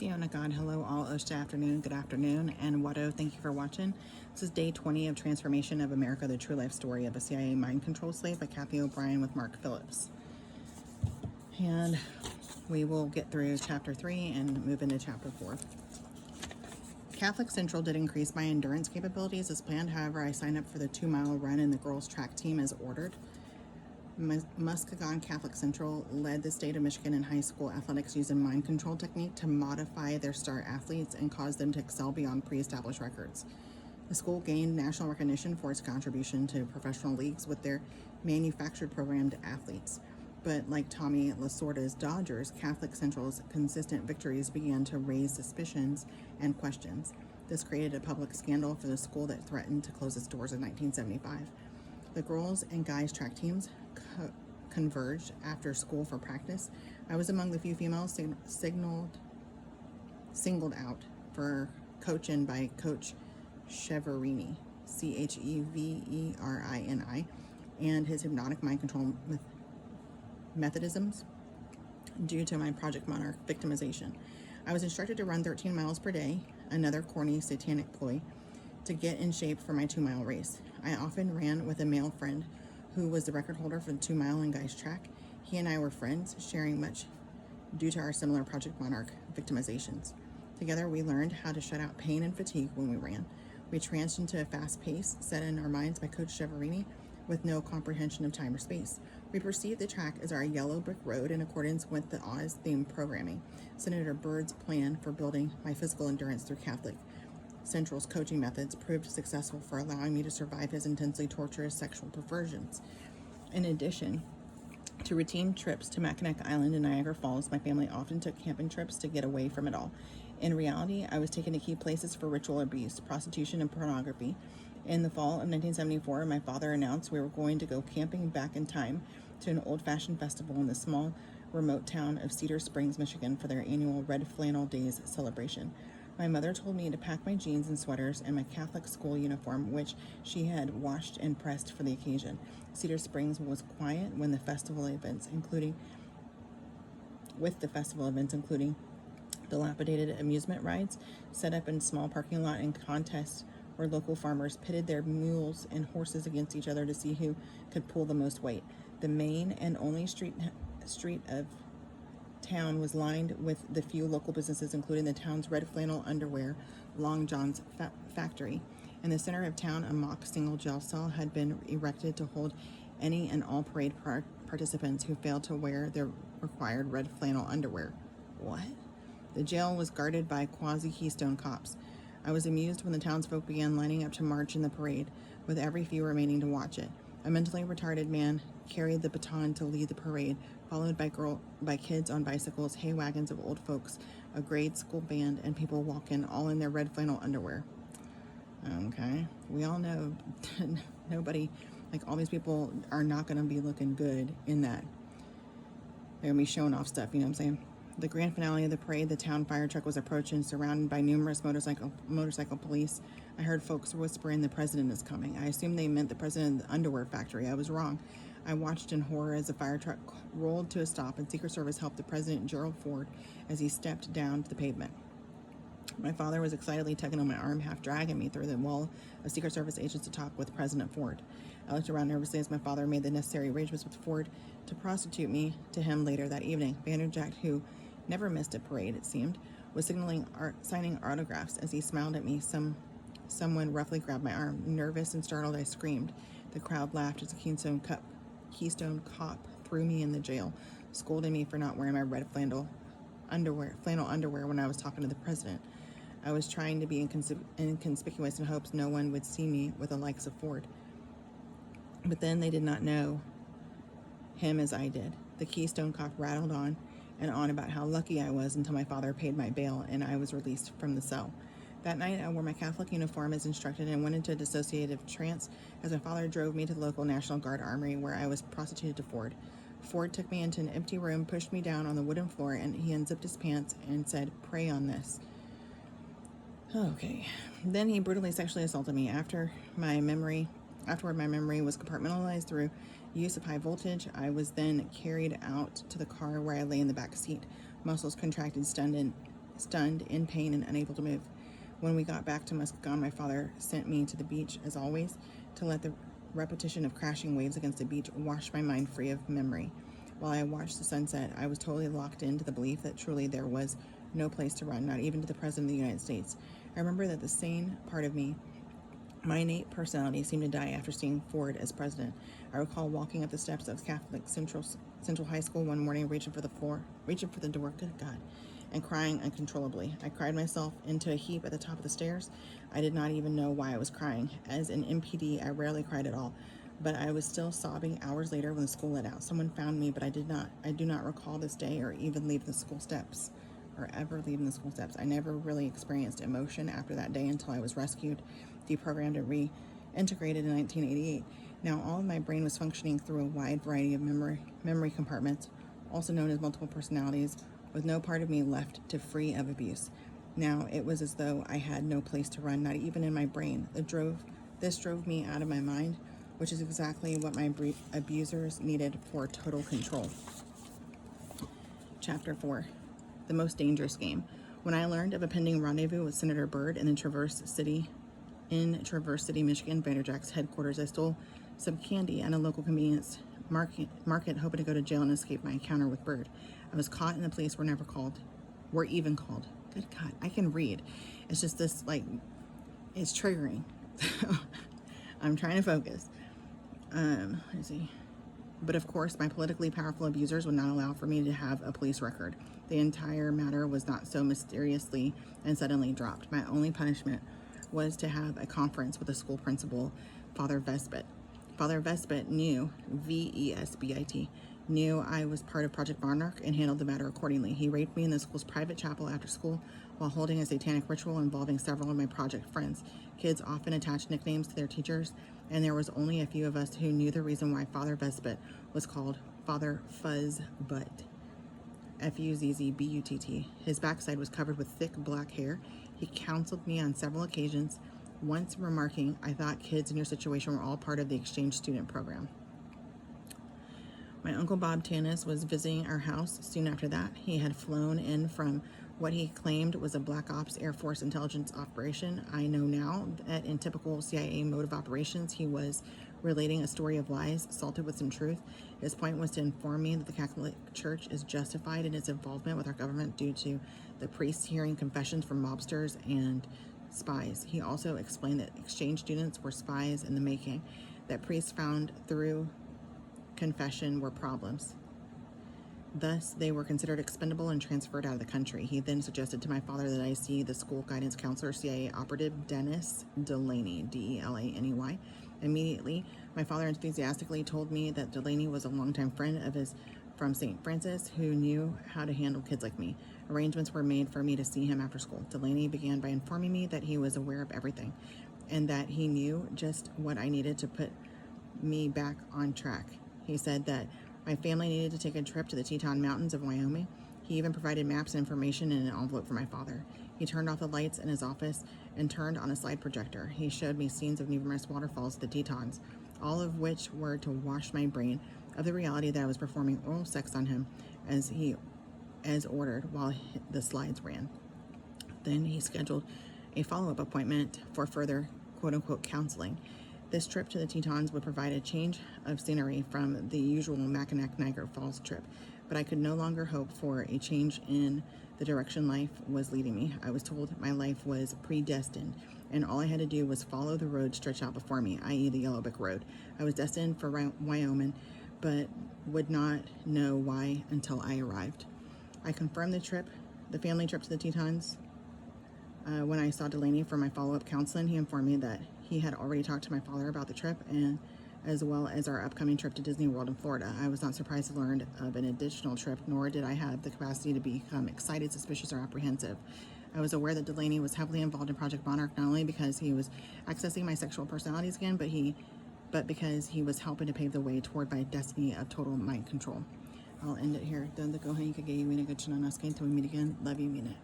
Siona God, hello all, Oshta afternoon, good afternoon, and Wado, thank you for watching. This is day 20 of Transformation of America, the True Life Story of a CIA Mind Control Slave by Kathy O'Brien with Mark Phillips. And we will get through chapter 3 and move into chapter 4. Catholic Central did increase my endurance capabilities as planned. However, I signed up for the 2-mile run in the girls' track team as ordered. Muskegon Catholic Central led the state of Michigan in high school athletics using mind control technique to modify their star athletes and cause them to excel beyond pre-established records. The school gained national recognition for its contribution to professional leagues with their manufactured programmed athletes. But like Tommy Lasorda's Dodgers, Catholic Central's consistent victories began to raise suspicions and questions. This created a public scandal for the school that threatened to close its doors in 1975. The girls and guys track teams converged after school for practice. I was among the few females singled out for coaching by Coach Cheverini, Cheverini, and his hypnotic mind control methodisms due to my Project Monarch victimization. I was instructed to run 13 miles per day, another corny satanic ploy, to get in shape for my 2-mile race. I often ran with a male friend who was the record holder for the 2-mile and guys track. He and I were friends, sharing much due to our similar Project Monarch victimizations. Together, we learned how to shut out pain and fatigue when we ran. We tranced into a fast pace set in our minds by Coach Cheverini with no comprehension of time or space. We perceived the track as our yellow brick road in accordance with the Oz theme programming, Senator Byrd's plan for building my physical endurance through Catholic Central's coaching methods proved successful for allowing me to survive his intensely torturous sexual perversions. In addition to routine trips to Mackinac Island and Niagara Falls, my family often took camping trips to get away from it all. In reality, I was taken to key places for ritual abuse, prostitution, and pornography. In the fall of 1974, my father announced we were going to go camping back in time to an old-fashioned festival in the small, remote town of Cedar Springs, Michigan for their annual Red Flannel Days celebration. My mother told me to pack my jeans and sweaters and my Catholic school uniform, which she had washed and pressed for the occasion. Cedar Springs was quiet when the festival events, including dilapidated amusement rides set up in small parking lot and contests where local farmers pitted their mules and horses against each other to see who could pull the most weight. The main and only street of town was lined with the few local businesses, including the town's red flannel underwear Long John's factory. In the center of town, a mock single jail cell had been erected to hold any and all parade participants who failed to wear their required red flannel underwear. What? The jail was guarded by quasi-Keystone cops. I was amused when the townsfolk began lining up to march in the parade, with every few remaining to watch it. A mentally retarded man carried the baton to lead the parade, followed by kids on bicycles, hay wagons of old folks, a grade school band, and people walking, all in their red flannel underwear. Okay, we all know nobody, like all these people are not going to be looking good in that. They're going to be showing off stuff, you know what I'm saying? The grand finale of the parade, the town fire truck was approaching, surrounded by numerous motorcycle police. I heard folks whispering, "The president is coming." I assumed they meant the president of the underwear factory. I was wrong. I watched in horror as the fire truck rolled to a stop and Secret Service helped the president, Gerald Ford, as he stepped down to the pavement. My father was excitedly tugging on my arm, half dragging me through the wall of Secret Service agents to talk with President Ford. I looked around nervously as my father made the necessary arrangements with Ford to prostitute me to him later that evening. Vanderjack, who never missed a parade, it seemed, was signing autographs. As he smiled at me, someone roughly grabbed my arm. Nervous and startled, I screamed. The crowd laughed as a Keystone cop threw me in the jail, scolding me for not wearing my red flannel underwear when I was talking to the president. I was trying to be inconspicuous in hopes no one would see me with the likes of Ford. But then they did not know him as I did. The Keystone cop rattled on and on about how lucky I was until my father paid my bail and I was released from the cell. That night, I wore my Catholic uniform as instructed and went into a dissociative trance as my father drove me to the local National Guard armory where I was prostituted to Ford. Ford took me into an empty room, pushed me down on the wooden floor, and he unzipped his pants and said, "Pray on this." Okay. Then he brutally sexually assaulted me. Afterward, my memory was compartmentalized through use of high voltage. I was then carried out to the car where I lay in the back seat, muscles contracted, stunned, and stunned, in pain, and unable to move. When we got back to Muskegon, my father sent me to the beach, as always, to let the repetition of crashing waves against the beach wash my mind free of memory. While I watched the sunset, I was totally locked into the belief that truly there was no place to run, not even to the President of the United States. I remember that the sane part of me, my innate personality, seemed to die after seeing Ford as president. I recall walking up the steps of Catholic Central High School one morning, reaching for the door, good God, and crying uncontrollably. I cried myself into a heap at the top of the stairs. I did not even know why I was crying. As an MPD, I rarely cried at all, but I was still sobbing hours later when the school let out. Someone found me, but I do not recall this day or even leaving the school steps. I never really experienced emotion after that day until I was rescued, deprogrammed, and reintegrated in 1988. Now all of my brain was functioning through a wide variety of memory compartments, also known as multiple personalities, with no part of me left to free of abuse. Now it was as though I had no place to run, not even in my brain. This drove me out of my mind, which is exactly what my abusers needed for total control. Chapter 4. The most dangerous game. When I learned of a pending rendezvous with Senator Byrd in Traverse City, Michigan, Vanderjack's headquarters, I stole some candy at a local convenience market, hoping to go to jail and escape my encounter with Byrd. I was caught, and the police were even called. Good God, I can read. It's just this, it's triggering. I'm trying to focus. Let's see. But of course, my politically powerful abusers would not allow for me to have a police record. The entire matter was not so mysteriously and suddenly dropped. My only punishment was to have a conference with the school principal, Father Vesbit. Father Vesbit knew, V-E-S-B-I-T, knew I was part of Project Monarch and handled the matter accordingly. He raped me in the school's private chapel after school while holding a satanic ritual involving several of my project friends. Kids often attached nicknames to their teachers, and there was only a few of us who knew the reason why Father Vesbit was called Father Fuzzbutt. F-U-Z-Z-B-U-T-T. His backside was covered with thick black hair. He counseled me on several occasions, once remarking, "I thought kids in your situation were all part of the exchange student program." My Uncle Bob Tanis was visiting our house soon after that. He had flown in from what he claimed was a Black Ops Air Force intelligence operation. I know now that in typical CIA mode of operations, he was relating a story of lies, salted with some truth. His point was to inform me that the Catholic Church is justified in its involvement with our government due to the priests hearing confessions from mobsters and spies. He also explained that exchange students were spies in the making, that priests found through confession were problems. Thus, they were considered expendable and transferred out of the country. He then suggested to my father that I see the school guidance counselor, CIA operative Dennis Delaney, D-E-L-A-N-E-Y. Immediately, my father enthusiastically told me that Delaney was a longtime friend of his from St. Francis who knew how to handle kids like me. Arrangements were made for me to see him after school. Delaney began by informing me that he was aware of everything and that he knew just what I needed to put me back on track. He said that my family needed to take a trip to the Teton Mountains of Wyoming. He even provided maps and information in an envelope for my father. He turned off the lights in his office and turned on a slide projector. He showed me scenes of numerous waterfalls, the Tetons, all of which were to wash my brain of the reality that I was performing oral sex on him as ordered while the slides ran. Then he scheduled a follow-up appointment for further quote-unquote counseling. This trip to the Tetons would provide a change of scenery from the usual Mackinac Niagara Falls trip, but I could no longer hope for a change in the direction life was leading me. I was told my life was predestined, and all I had to do was follow the road stretched out before me, i.e. the Yellow Brick Road. I was destined for Wyoming, but would not know why until I arrived. I confirmed the family trip to the Tetons. When I saw Delaney for my follow-up counseling, he informed me that he had already talked to my father about the trip, and as well as our upcoming trip to Disney World in Florida. I was not surprised to learn of an additional trip, nor did I have the capacity to become excited, suspicious, or apprehensive. I was aware that Delaney was heavily involved in Project Monarch, not only because he was accessing my sexual personalities again, but because he was helping to pave the way toward my destiny of total mind control. I'll end it here. Until we meet again. Love you, mean it.